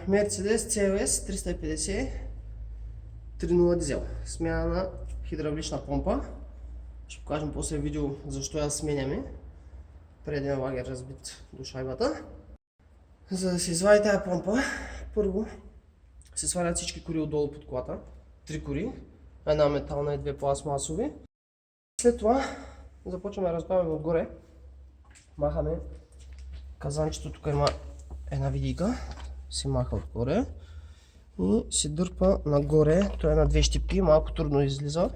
Mercedes CLS 350 3.0 дизел. Смяна на хидравлична помпа. Ще покажем после видео защо я сменяме. Преден лагер разбит до шайбата. За да се извади тази помпа, първо се свалят всички кори отдолу под колата. 3 кори, една метална и 2 пластмасови. След това започваме да разбавяме отгоре. Махаме казанчето, тук има една видийка, се маха отгоре и се дърпа нагоре. Той е на 2 щипки, малко трудно излиза.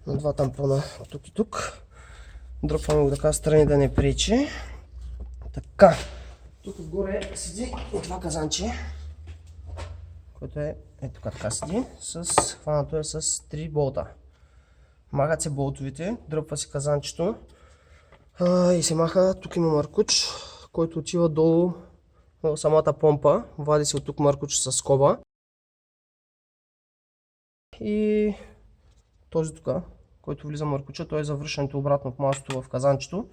На 2 тампона тук и тук. Дърпваме го така страни да не пречи. Така, тук отгоре седи и това казанче, което е ето така седи, хванато е с 3 болта. Махат се болтовите, дръпва се казанчето и се маха. Тук има маркуч, който отива долу в самата помпа. Вади се от тук маркуч с скоба. И този тук, който влиза маркуча, той е за връщането обратно в масото в казанчето.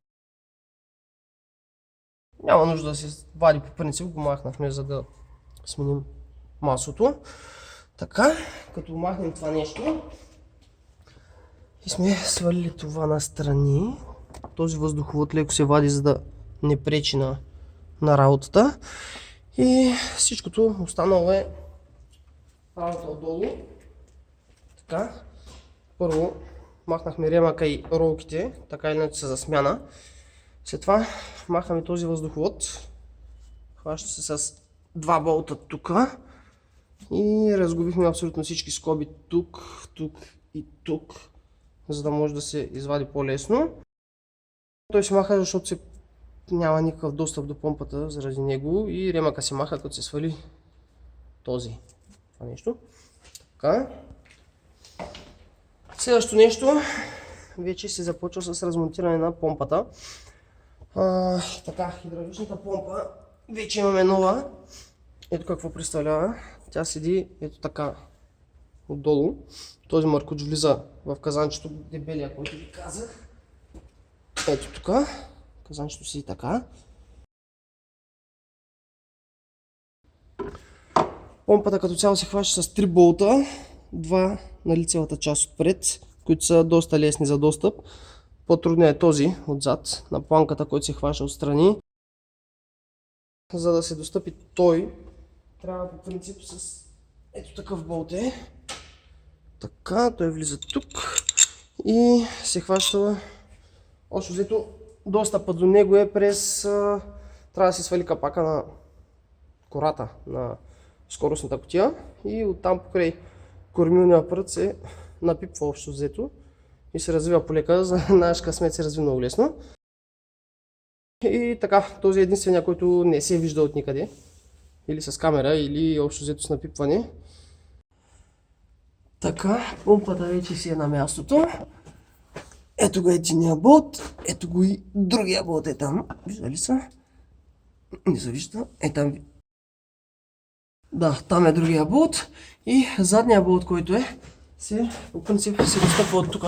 Няма нужда да се вади по принцип, го махнахме, за да сменим масото. Така, като махнем това нещо и сме свалили това настрани. Този въздуховод леко се вади, за да не пречи на работата. И всичкото останало е работа отдолу. Така, първо махнахме ремъка и ролките, така или иначе са за смяна. След това махаме този въздуховод. Хваща се с 2 болта тук. И разгубихме абсолютно всички скоби тук, тук и тук, за да може да се извади по-лесно. Той се маха, защото няма никакъв достъп до помпата заради него и ремъка се маха, като се свали това нещо. Така. Следващото нещо вече се започва с размонтиране на помпата. Така, хидравличната помпа вече имаме нова. Ето какво представлява. Тя седи ето така отдолу. Този маркуч влиза в казанчето, дебелия, който ви казах. Ето тук. Казанчето седи така. Помпата като цяло се хваща с 3 болта. 2 на лицевата част отпред, които са доста лесни за достъп. По-трудният е този отзад, на планката, който се хваща отстрани. За да се достъпи той, трябва по принцип с ето такъв болт е. Така, той влиза тук и се хваща. Общо взето достъпът до него е през... трябва да се свали капака на кората на скоростната кутия и оттам покрай кормилния апарат се напипва общо взето и се развива полека. За наш късмет се развива много лесно. И така, този е единствения, който не се вижда от никъде. Или с камера, или общо взето с напипване. Така, помпата вече си е на мястото. Ето го единия болт, ето го и другия болт е там. Вижда ли са? Не се вижда. Е там. Да, там е другия болт. И задния болт, който е, по принцип се достъпва от тук.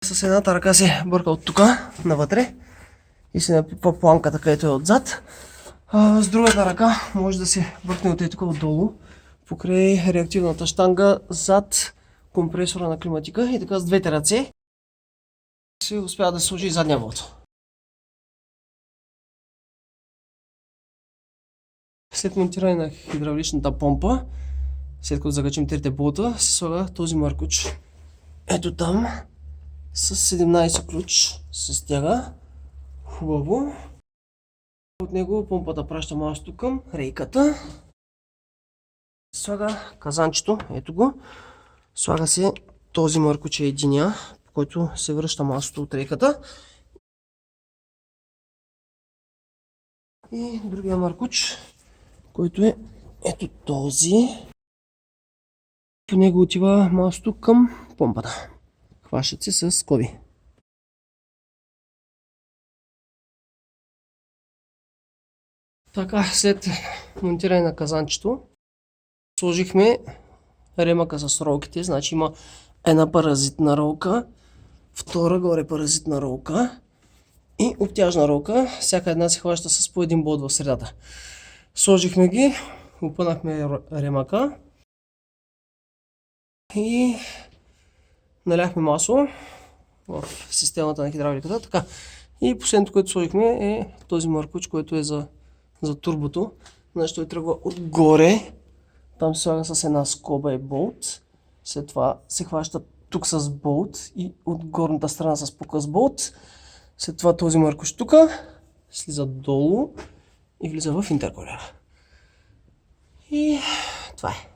С едната ръка се бърка от тук навътре и се напипва планката, където е отзад. С другата ръка може да се бъркне от тук отдолу, покрай реактивната щанга зад компресора на климатика и така с двете ръце се успява да се сложи и задния болт. След монтиране на хидравличната помпа, след като закачим трите болта, се слага този маркуч. Ето там, с 17 ключ се стяга. Хубаво. От него помпата праща масото към рейката. Слага казанчето, ето го. Слага се този маркуч е единия, по който се връща масото от рейката. И другия маркуч, който е ето този. По него отива масото към помпата. Хващат се с скоби. Така, след монтиране на казанчето, сложихме ремъка с ролките. Значи има една паразитна ролка, втора горе паразитна ролка и обтяжна ролка. Всяка една се хваща с по един болт в средата. Сложихме ги, опънахме ремъка и наляхме масло в системата на хидравликата. Така. И последното, което сложихме е този маркуч, който е за турбото. Значи той тръгва отгоре. Там се слага с една скоба и болт. След това се хваща тук с болт и от горната страна с по-къс болт. След това този маркуч тук слиза долу и влиза в интеркулера. И това е.